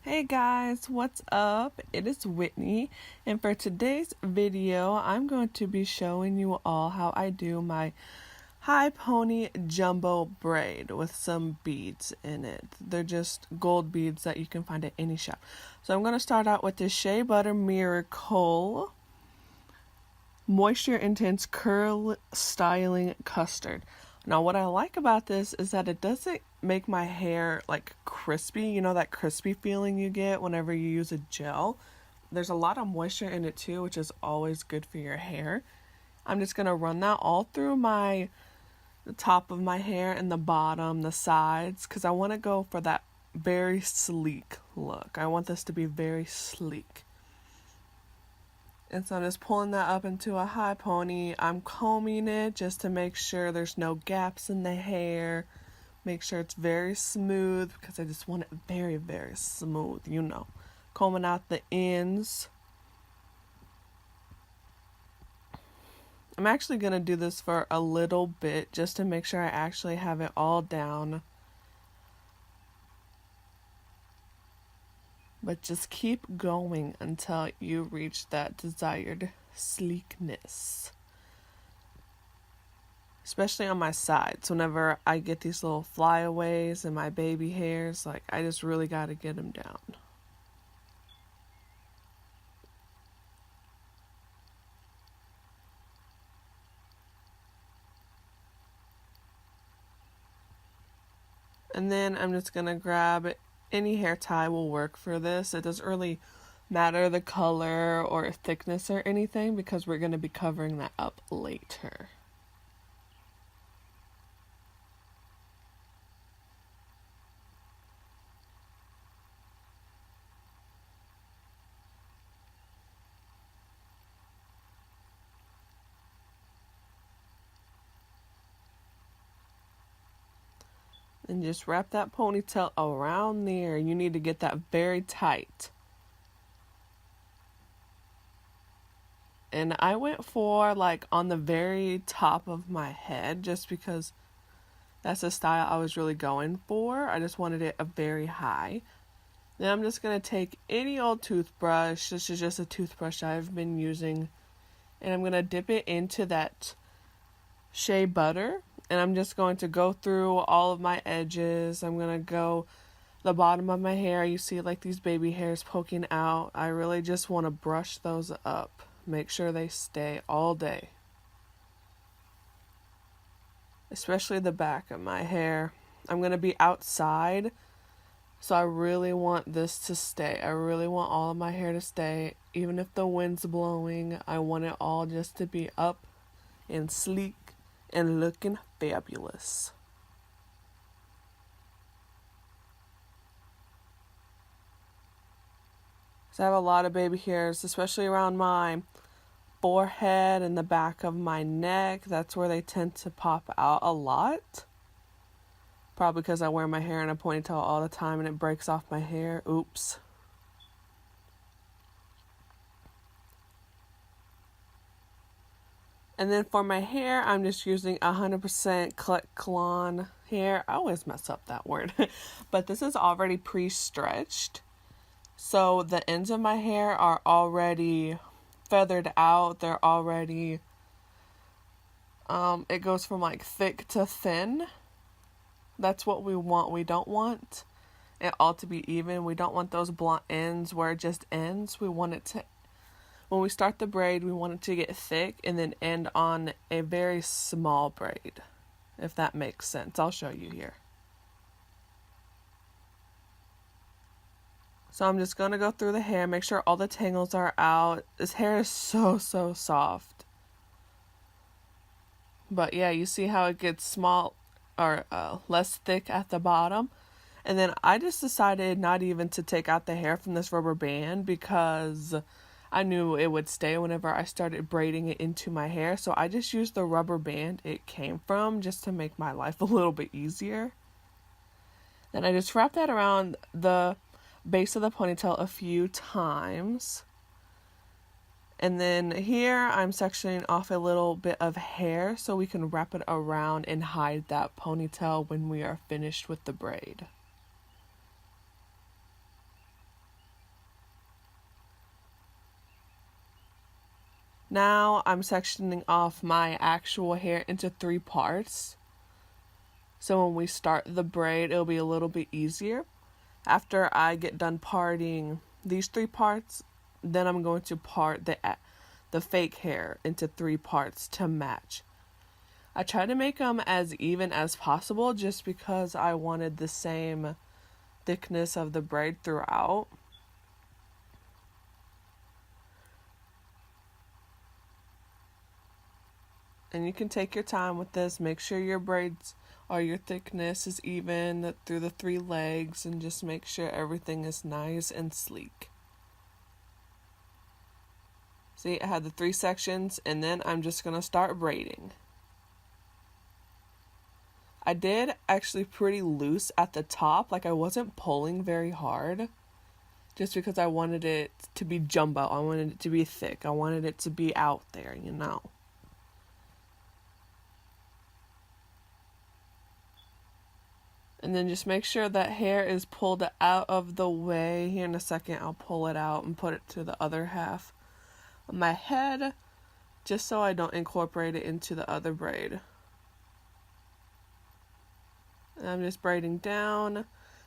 Hey guys, what's up? It is Whitney, and for today's video, I'm going to be showing you all how I do my high pony jumbo braid with some beads in it. They're just gold beads that you can find at any shop. So I'm going to start out with the Shea Butter Miracle Moisture Intense Curl Styling Custard. Now what I like about this is that it doesn't make my hair like crispy. You know that crispy feeling you get whenever you use a gel? There's a lot of moisture in it too, which is always good for your hair. I'm just going to run that all through the top of my hair and the bottom, the sides, because I want to go for that very sleek look. I want this to be very sleek. And so I'm just pulling that up into a high pony. I'm combing it just to make sure there's no gaps in the hair. Make sure it's very smooth because I just want it very, very smooth, you know. Combing out the ends. I'm actually going to do this for a little bit just to make sure I actually have it all down. But just keep going until you reach that desired sleekness. Especially on my sides. Whenever I get these little flyaways and my baby hairs, like I just really got to get them down. And then I'm just going to grab any hair tie will work for this. It doesn't really matter the color or thickness or anything because we're going to be covering that up later. And just wrap that ponytail around there. You need to get that very tight. And I went for like on the very top of my head just because that's the style I was really going for. I just wanted it a very high. Then I'm just going to take any old toothbrush. This is just a toothbrush I've been using. And I'm going to dip it into that Shea Butter. And I'm just going to go through all of my edges. I'm going to go the bottom of my hair. You see like these baby hairs poking out. I really just want to brush those up. Make sure they stay all day. Especially the back of my hair. I'm going to be outside. So I really want this to stay. I really want all of my hair to stay. Even if the wind's blowing, I want it all just to be up and sleek and looking fabulous. So I have a lot of baby hairs, especially around my forehead and the back of my neck. That's where they tend to pop out a lot. Probably because I wear my hair in a ponytail all the time and it breaks off my hair. Oops. And then for my hair, I'm just using 100% Kanekalon hair. I always mess up that word. But this is already pre-stretched. So the ends of my hair are already feathered out. They're already, it goes from like thick to thin. That's what we want. We don't want it all to be even. We don't want those blunt ends where it just ends. We want it to, when we start the braid, we want it to get thick and then end on a very small braid, if that makes sense. I'll show you here. So I'm just going to go through the hair, make sure all the tangles are out. This hair is so soft. But yeah, you see how it gets small or less thick at the bottom. And then I just decided not even to take out the hair from this rubber band because I knew it would stay whenever I started braiding it into my hair. So I just used the rubber band it came from just to make my life a little bit easier. Then I just wrapped that around the base of the ponytail a few times. And then here I'm sectioning off a little bit of hair so we can wrap it around and hide that ponytail when we are finished with the braid. Now I'm sectioning off my actual hair into 3 parts. So when we start the braid, it'll be a little bit easier. After I get done parting these 3 parts, then I'm going to part the fake hair into 3 parts to match. I try to make them as even as possible just because I wanted the same thickness of the braid throughout. And you can take your time with this. Make sure your braids or your thickness is even through the 3 legs, and just make sure everything is nice and sleek. See, I had the 3 sections, and then I'm just going to start braiding. I did actually pretty loose at the top, like I wasn't pulling very hard, just because I wanted it to be jumbo. I wanted it to be thick. I wanted it to be out there, you know. And then just make sure that hair is pulled out of the way. Here in a second, I'll pull it out and put it to the other half of my head, just so I don't incorporate it into the other braid. And I'm just braiding down.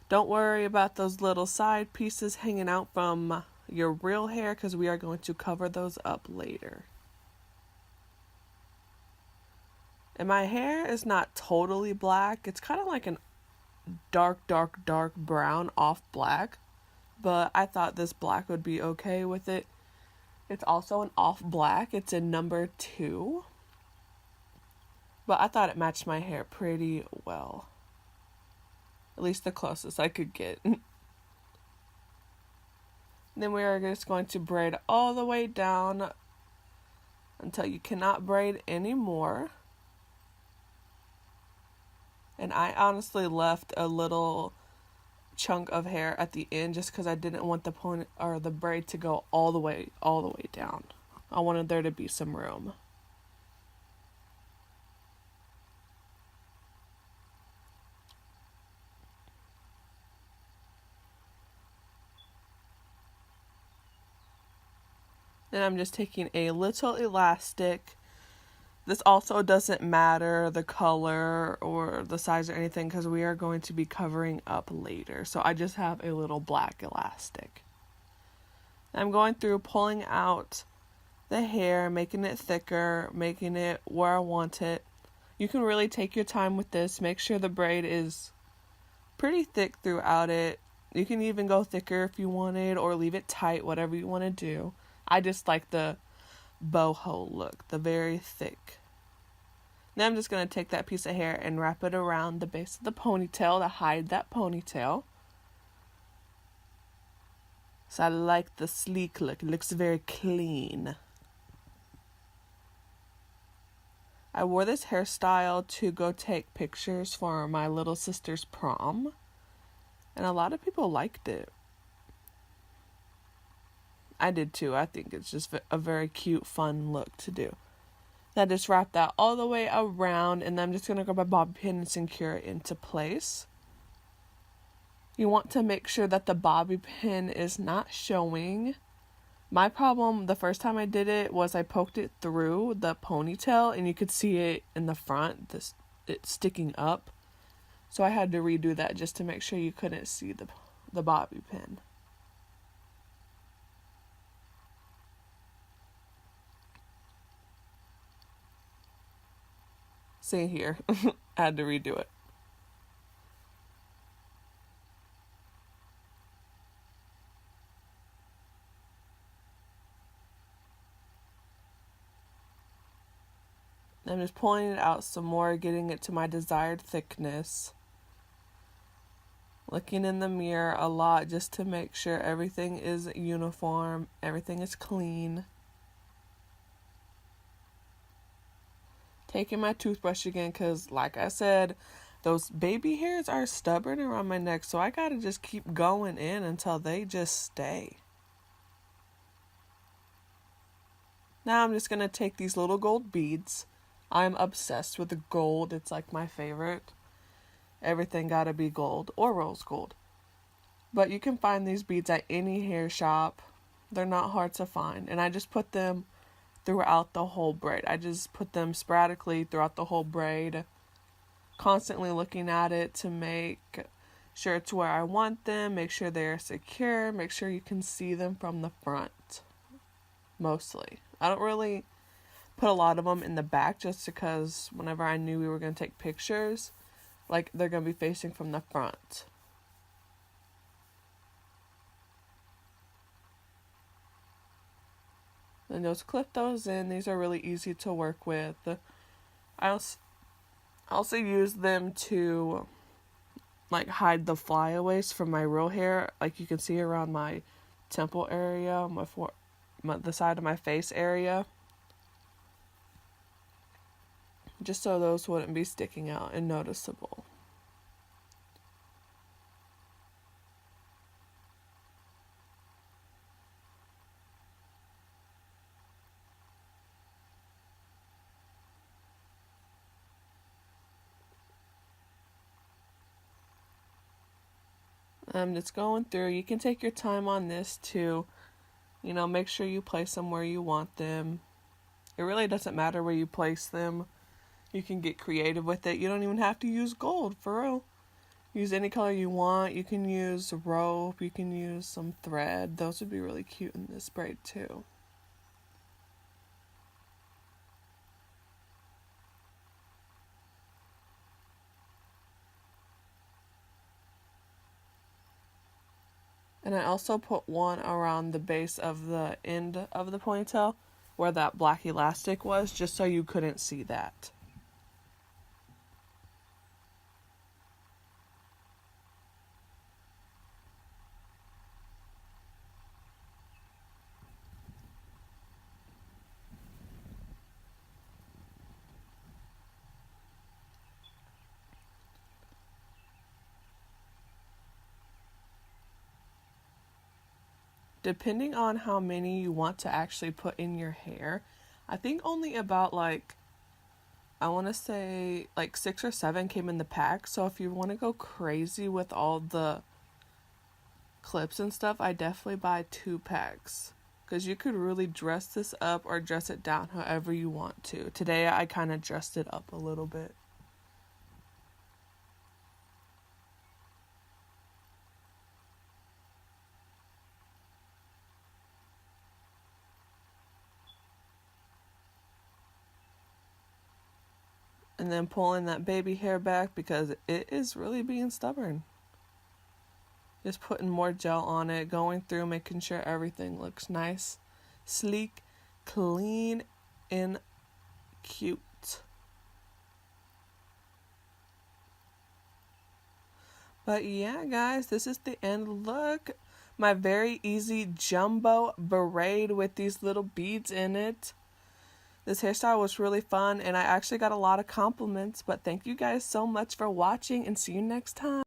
Don't worry about those little side pieces hanging out from your real hair, because we are going to cover those up later. And my hair is not totally black. It's kind of like an dark brown off black, but I thought this black would be okay with it. It's also an off black. It's in number 2, but I thought it matched my hair pretty well, at least the closest I could get. Then we are just going to braid all the way down until you cannot braid anymore. And I honestly left a little chunk of hair at the end just because I didn't want the braid to go all the way down. I wanted there to be some room. Then I'm just taking a little elastic. This also doesn't matter the color or the size or anything, because we are going to be covering up later. So I just have a little black elastic. I'm going through pulling out the hair, making it thicker, making it where I want it. You can really take your time with this. Make sure the braid is pretty thick throughout it. You can even go thicker if you wanted, or leave it tight, whatever you want to do. I just like the boho look, the very thick. Now I'm just going to take that piece of hair and wrap it around the base of the ponytail to hide that ponytail. So I like the sleek look. It looks very clean. I wore this hairstyle to go take pictures for my little sister's prom, and a lot of people liked it. I did too. I think it's just a very cute, fun look to do. I just wrap that all the way around, and then I'm just going to grab my bobby pin and secure it into place. You want to make sure that the bobby pin is not showing. My problem the first time I did it was I poked it through the ponytail, and you could see it in the front, it sticking up. So I had to redo that just to make sure you couldn't see the bobby pin. See here, I had to redo it. I'm just pulling it out some more, getting it to my desired thickness. Looking in the mirror a lot just to make sure everything is uniform, everything is clean. Taking my toothbrush again, because like I said, those baby hairs are stubborn around my neck, so I gotta just keep going in until they just stay. Now I'm just gonna take these little gold beads. I'm obsessed with the gold. It's like my favorite. Everything gotta be gold or rose gold. But you can find these beads at any hair shop. They're not hard to find. And I just put them throughout the whole braid. I just put them sporadically throughout the whole braid, constantly looking at it to make sure it's where I want them, make sure they're secure, make sure you can see them from the front, mostly. I don't really put a lot of them in the back just because whenever I knew we were going to take pictures, like, they're going to be facing from the front. Then just clip those in. These are really easy to work with. I also use them to like hide the flyaways from my real hair. Like you can see around my temple area, the side of my face area. Just so those wouldn't be sticking out and noticeable. I'm just going through. You can take your time on this too. You know, make sure you place them where you want them. It really doesn't matter where you place them. You can get creative with it. You don't even have to use gold, for real. Use any color you want. You can use rope. You can use some thread. Those would be really cute in this braid too. And I also put one around the base of the end of the ponytail where that black elastic was, just so you couldn't see that. Depending on how many you want to actually put in your hair, I think only about I want to say 6 or 7 came in the pack. So if you want to go crazy with all the clips and stuff, I definitely buy 2 packs. Because you could really dress this up or dress it down however you want to. Today I kind of dressed it up a little bit. And then pulling that baby hair back because it is really being stubborn. Just putting more gel on it, going through, making sure everything looks nice, sleek, clean, and cute. But yeah, guys, this is the end look. My very easy jumbo braid with these little beads in it. This hairstyle was really fun, and I actually got a lot of compliments, but thank you guys so much for watching, and see you next time.